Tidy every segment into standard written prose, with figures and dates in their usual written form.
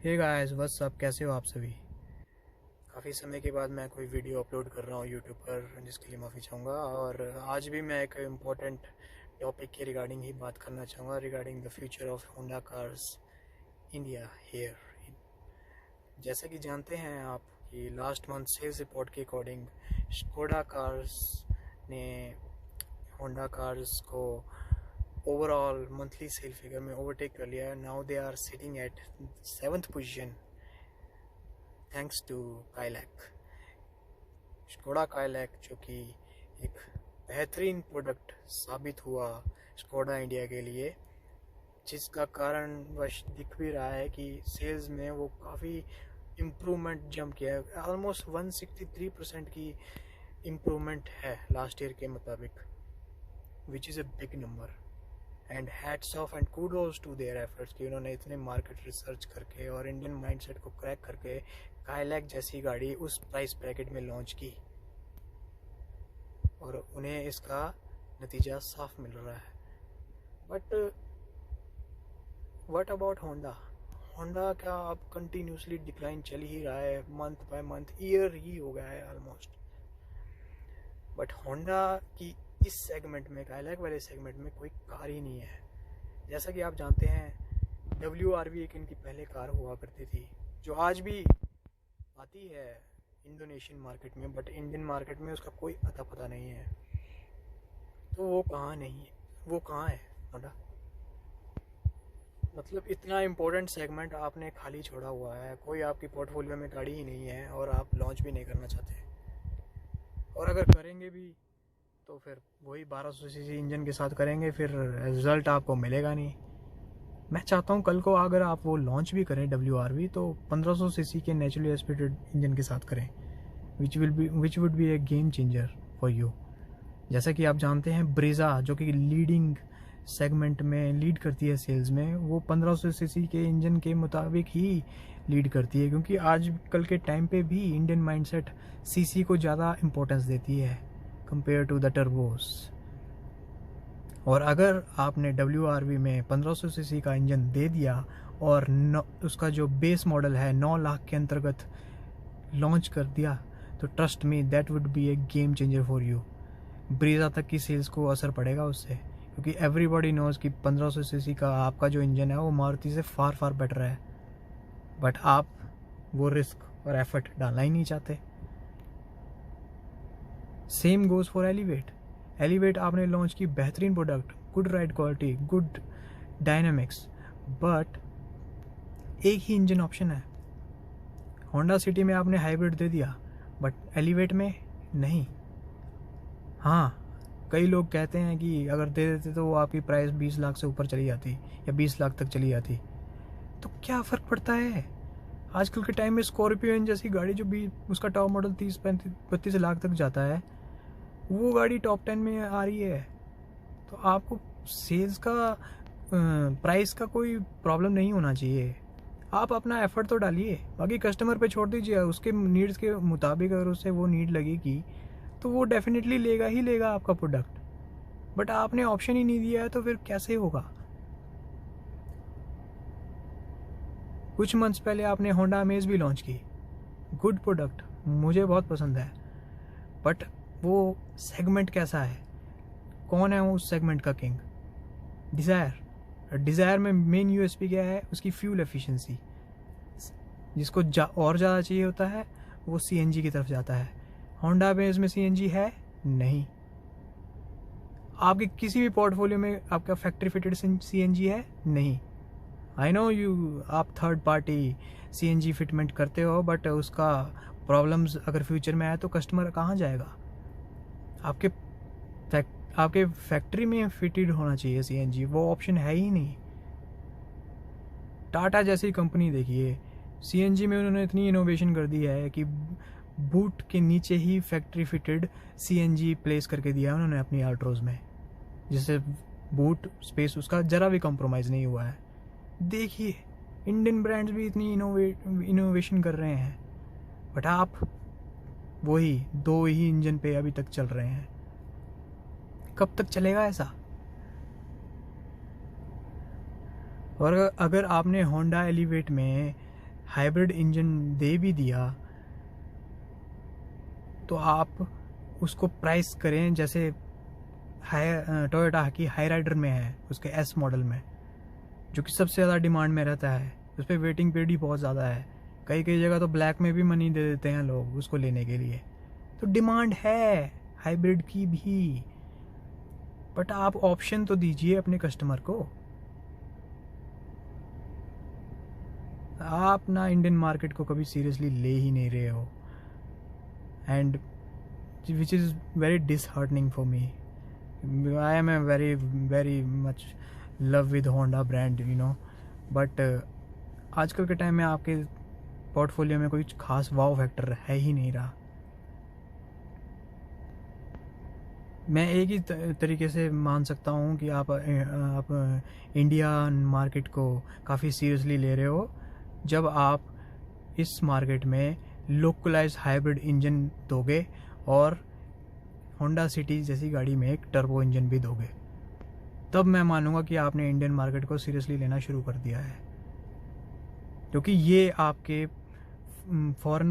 Hey guys what's up, कैसे हो आप सभी। काफ़ी समय के बाद मैं कोई वीडियो अपलोड कर रहा हूँ यूट्यूब पर, जिसके लिए माफ़ी चाहूँगा। और आज भी मैं एक इम्पोर्टेंट टॉपिक के रिगार्डिंग ही बात करना चाहूँगा, regarding the future of Honda cars India here. जैसे कि जानते हैं आप कि लास्ट मंथ सेल्स रिपोर्ट के अकॉर्डिंग स्कोडा कार्स ने होंडा कार्स को ओवरऑल मंथली सेल फिगर में ओवरटेक कर लिया है। Now they are sitting at 7th position thanks to Kylaq. Skoda Kylaq जो कि एक बेहतरीन प्रोडक्ट साबित हुआ स्कोडा इंडिया के लिए, जिसका कारण वश दिख भी रहा है कि सेल्स में वो काफ़ी इम्प्रूवमेंट जंप किया है। ऑलमोस्ट 163% की इम्प्रूवमेंट है लास्ट ईयर के मुताबिक, which is a big number. And hats off and kudos to their efforts कि उन्होंने इतने मार्केट रिसर्च करके और इंडियन माइंडसेट को क्रैक करके काइलैक जैसी गाड़ी उस प्राइस ब्रैकेट में लॉन्च की, और उन्हें इसका नतीजा साफ मिल रहा है। But what about Honda? Honda का अब कंटिन्यूसली डिक्लाइन चल ही रहा है, मंथ बाय मंथ, ईयर ही हो गया है ऑलमोस्ट। बट होंडा की इस सेगमेंट में, काइलैक वाले सेगमेंट में कोई कार ही नहीं है। जैसा कि आप जानते हैं WRV एक इनकी पहले कार हुआ करती थी, जो आज भी आती है इंडोनेशियन मार्केट में, बट इंडियन मार्केट में उसका कोई अता पता नहीं है। तो वो कहाँ नहीं है, वो कहाँ है होंडा? मतलब इतना इम्पोर्टेंट सेगमेंट आपने खाली छोड़ा हुआ है, कोई आपकी पोर्टफोलियो में गाड़ी ही नहीं है और आप लॉन्च भी नहीं करना चाहते। और अगर करेंगे भी तो फिर वही 1200 सीसी इंजन के साथ करेंगे, फिर रिज़ल्ट आपको मिलेगा नहीं। मैं चाहता हूँ कल को अगर आप वो लॉन्च भी करें WRV, तो 1500 सीसी के नेचुरली एस्पिरेटेड इंजन के साथ करें, which would be A game changer for you. जैसा कि आप जानते हैं ब्रेजा जो कि लीडिंग सेगमेंट में लीड करती है सेल्स में, वो 1500 सीसी के इंजन के मुताबिक ही लीड करती है, क्योंकि आज कल के टाइम पे भी इंडियन माइंडसेट सीसी को ज़्यादा इम्पोर्टेंस देती है कंपेयर टू द टर्बोस। और अगर आपने WRV में 1500 सीसी का इंजन दे दिया और उसका जो बेस मॉडल है 9 लाख के अंतर्गत लॉन्च कर दिया, तो trust me that would be A game changer for you. Brezza तक की सेल्स को असर पड़ेगा उससे, क्योंकि एवरीबॉडी नोज कि 1500 सीसी का आपका जो इंजन है वो मारुति से फार फार बेटर है। बट आप वो रिस्क और एफर्ट डालना ही नहीं चाहते। सेम गोज़ फॉर एलिवेट आपने लॉन्च की, बेहतरीन product, good ride quality, good dynamics, but एक ही इंजन ऑप्शन है। होंडा सिटी में आपने हाइब्रिड दे दिया, बट एलिवेट में नहीं। हाँ, कई लोग कहते हैं कि अगर दे देते तो वो आपकी प्राइस 20 लाख से ऊपर चली जाती या 20 लाख तक चली जाती। तो क्या फ़र्क पड़ता है? आजकल के टाइम में स्कॉर्पियो जैसी गाड़ी जो भी उसका टॉप मॉडल 30-32 लाख तक जाता है, वो गाड़ी टॉप 10 में आ रही है। तो आपको सेल्स का प्राइस का कोई प्रॉब्लम नहीं होना चाहिए। आप अपना एफर्ट तो डालिए, बाकी कस्टमर पे छोड़ दीजिए। उसके नीड्स के मुताबिक अगर उससे वो नीड लगेगी तो वो डेफिनेटली लेगा ही लेगा आपका प्रोडक्ट। बट आपने ऑप्शन ही नहीं दिया है, तो फिर कैसे होगा? कुछ मंथ्स पहले आपने होंडा अमेज भी लॉन्च की, गुड प्रोडक्ट, मुझे बहुत पसंद है। बट वो सेगमेंट कैसा है? कौन है उस सेगमेंट का किंग? डिज़ायर में मेन USP क्या है? उसकी फ्यूल एफिशिएंसी। जिसको और ज़्यादा चाहिए होता है वो CNG की तरफ जाता है। होंडा बेस में CNG है नहीं। आपके किसी भी पोर्टफोलियो में आपका फैक्ट्री फिटेड CNG है नहीं। आई नो आप थर्ड पार्टी CNG फिटमेंट करते हो, बट उसका प्रॉब्लम्स अगर फ्यूचर में आए तो कस्टमर कहाँ जाएगा? आपके फैक्ट्री में फिटेड होना चाहिए CNG, वो ऑप्शन है ही नहीं। टाटा जैसी कंपनी देखिए, CNG में उन्होंने इतनी इनोवेशन कर दी है कि बूट के नीचे ही फैक्ट्री फिटेड CNG प्लेस करके दिया है उन्होंने अपनी अल्ट्रोज में, जिससे बूट स्पेस उसका ज़रा भी कॉम्प्रोमाइज़ नहीं हुआ है। देखिए इंडियन ब्रांड्स भी इतनी इनोवेशन कर रहे हैं, बट आप वही 2 ही इंजन पे अभी तक चल रहे हैं। कब तक चलेगा ऐसा? और अगर आपने होंडा एलिवेट में हाइब्रिड इंजन दे भी दिया तो आप उसको प्राइस करें जैसे टोयोटा की हाई राइडर में है, उसके एस मॉडल में, जो कि सबसे ज़्यादा डिमांड में रहता है। उस पर वेटिंग पीरियड ही बहुत ज़्यादा है, कई कई जगह तो ब्लैक में भी मनी दे देते हैं लोग उसको लेने के लिए। तो डिमांड है हाइब्रिड की भी, बट आप ऑप्शन तो दीजिए अपने कस्टमर को। आप ना इंडियन मार्केट को कभी सीरियसली ले ही नहीं रहे हो, and which is very disheartening for me. I am very very much love with Honda brand, you know, but आजकल के टाइम में आपके पोर्टफोलियो में कोई खास वाव फैक्टर है ही नहीं रहा। मैं एक ही तरीके से मान सकता हूँ कि आप इंडिया मार्केट को काफ़ी सीरियसली ले रहे हो जब आप इस मार्केट में लोकलाइज हाइब्रिड इंजन दोगे और होंडा सिटी जैसी गाड़ी में एक टर्बो इंजन भी दोगे, तब मैं मानूंगा कि आपने इंडियन मार्केट को सीरियसली लेना शुरू कर दिया है। क्योंकि ये आपके फॉरेन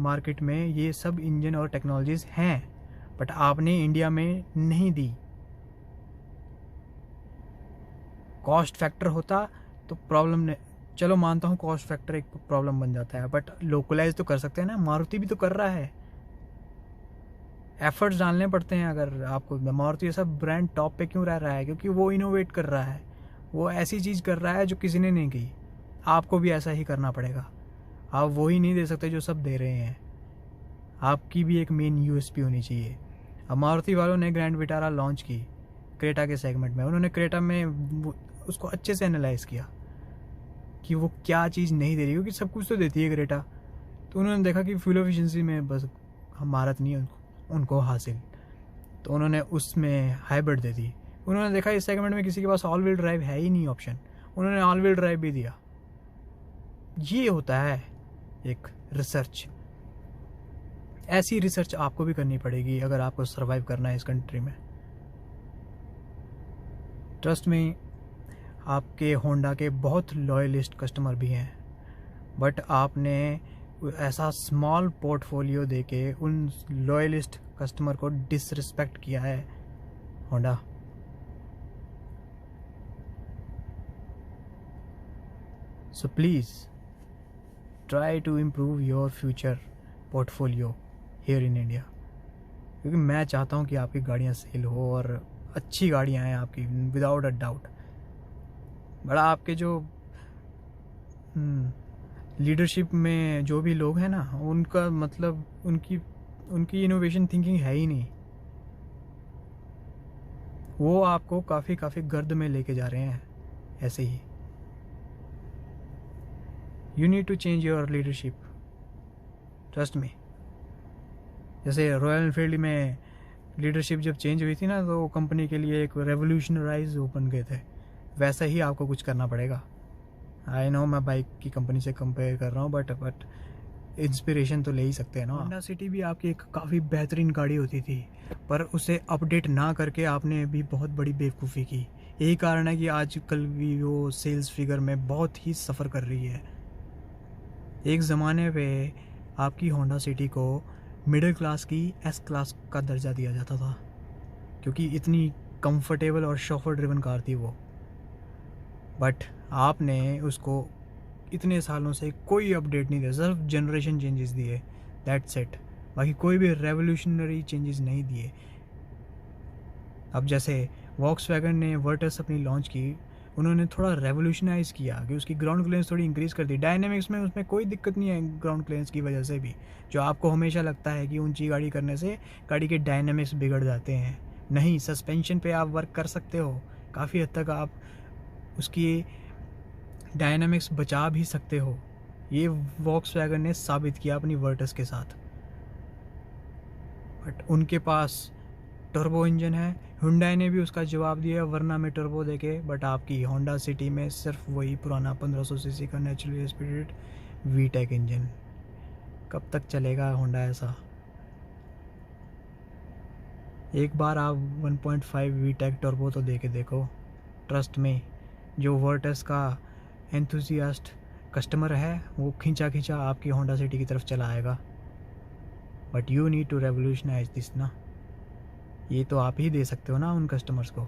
मार्केट में ये सब इंजन और टेक्नोलॉजीज़ हैं, बट आपने इंडिया में नहीं दी। कॉस्ट फैक्टर होता तो प्रॉब्लम नहीं, चलो मानता हूँ कॉस्ट फैक्टर एक प्रॉब्लम बन जाता है, बट लोकलाइज तो कर सकते हैं ना। मारुति भी तो कर रहा है, एफर्ट्स डालने पड़ते हैं। अगर आपको मारुति ऐसा ब्रांड टॉप पे क्यों रह रहा है? क्योंकि वो इनोवेट कर रहा है, वो ऐसी चीज़ कर रहा है जो किसी ने नहीं की। आपको भी ऐसा ही करना पड़ेगा। आप वो ही नहीं दे सकते जो सब दे रहे हैं, आपकी भी एक मेन यूएसपी होनी चाहिए। अब मारुति वालों ने ग्रैंड विटारा लॉन्च की क्रेटा के सेगमेंट में, उन्होंने क्रेटा में उसको अच्छे से एनालाइज किया कि वो क्या चीज़ नहीं दे रही, क्योंकि सब कुछ तो देती है क्रेटा। तो उन्होंने देखा कि फ्यूल एफिशिएंसी में बस महारत नहीं है उनको हासिल, तो उन्होंने उसमें हाइब्रिड दे दी। उन्होंने देखा इस सेगमेंट में किसी के पास ऑल व्हील ड्राइव है ही नहीं ऑप्शन, उन्होंने ऑल व्हील ड्राइव भी दिया। ये होता है एक रिसर्च। ऐसी रिसर्च आपको भी करनी पड़ेगी अगर आपको सर्वाइव करना है इस कंट्री में। ट्रस्ट में, आपके होंडा के बहुत लॉयलिस्ट कस्टमर भी हैं, बट आपने ऐसा स्मॉल पोर्टफोलियो देके उन लॉयलिस्ट कस्टमर को डिसरिस्पेक्ट किया है Honda. So please try to improve your future portfolio here in India, क्योंकि मैं चाहता हूँ कि आपकी गाड़ियाँ सेल हो और अच्छी गाड़ियाँ हैं आपकी, विदाउट अ डाउट। बड़ा आपके जो लीडरशिप में जो भी लोग हैं ना, उनका मतलब उनकी इनोवेशन थिंकिंग है ही नहीं। वो आपको काफ़ी गर्द में लेके जा रहे हैं ऐसे ही। You need to change your leadership, trust me. जैसे रॉयल एनफील्ड में लीडरशिप जब चेंज हुई थी ना, तो कंपनी के लिए एक रेवोल्यूशनराइज बन गए थे। वैसा ही आपको कुछ करना पड़ेगा। आई नो मैं बाइक की कंपनी से कंपेयर कर रहा हूँ, बट इंस्पिरेशन तो ले ही सकते हैं ना। होंडा सिटी भी आपकी एक काफ़ी बेहतरीन गाड़ी होती थी, पर उसे अपडेट ना करके आपने भी बहुत बड़ी बेवकूफ़ी की। यही कारण है कि आजकल भी वो सेल्स फिगर में बहुत ही सफ़र कर रही है। एक ज़माने पे आपकी होंडा सिटी को मिडिल क्लास की एस क्लास का दर्जा दिया जाता था, क्योंकि इतनी कंफर्टेबल और शॉफर ड्रिवन कार थी वो। बट आपने उसको इतने सालों से कोई अपडेट नहीं दिया, सिर्फ जनरेशन चेंजेस दिए, दैट्स इट। बाकी कोई भी रेवोल्यूशनरी चेंजेस नहीं दिए। अब जैसे वॉक्सवैगन ने वर्टस अपनी लॉन्च की, उन्होंने थोड़ा रेवोल्यूशनाइज किया कि उसकी ग्राउंड क्लियरेंस थोड़ी इंक्रीज कर दी। डायनेमिक्स में उसमें कोई दिक्कत नहीं है ग्राउंड क्लियरेंस की वजह से भी, जो आपको हमेशा लगता है कि ऊंची गाड़ी करने से गाड़ी के डायनेमिक्स बिगड़ जाते हैं। नहीं, सस्पेंशन पे आप वर्क कर सकते हो, काफ़ी हद तक आप उसकी डायनामिक्स बचा भी सकते हो। ये वॉक्सवैगन ने साबित किया अपनी वर्टस के साथ। बट उनके पास टर्बो इंजन है, हुंडई ने भी उसका जवाब दिया वरना में टर्बो देके। बट आपकी होंडा सिटी में सिर्फ वही पुराना 1500 सीसी का नेचुरली एस्पिरेटेड वीटेक इंजन। कब तक चलेगा होंडा ऐसा? एक बार आप 1.5 वीटेक टर्बो तो दे के देखो। ट्रस्ट में, जो वर्टस का एंथुसियास्ट कस्टमर है वो खींचा खींचा आपकी होंडा सिटी की तरफ चला आएगा, but you need to revolutionise this ना। ये तो आप ही दे सकते हो ना उन कस्टमर्स को,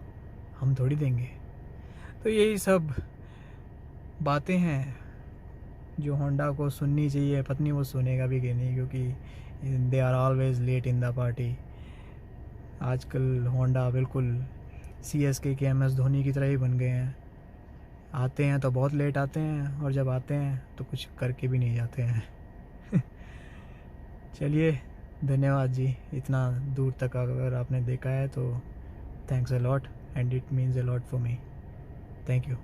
हम थोड़ी देंगे। तो यही सब बातें हैं जो होंडा को सुननी चाहिए, पता नहीं वो सुनेगा भी कि नहीं, क्योंकि they are always late in the party. आजकल होंडा बिल्कुल CSK के MS धोनी की तरह ही बन गए हैं। आते हैं तो बहुत लेट आते हैं, और जब आते हैं तो कुछ करके भी नहीं जाते हैं। चलिए, धन्यवाद जी, इतना दूर तक अगर आपने देखा है तो thanks a lot, and it means a lot for me. Thank you.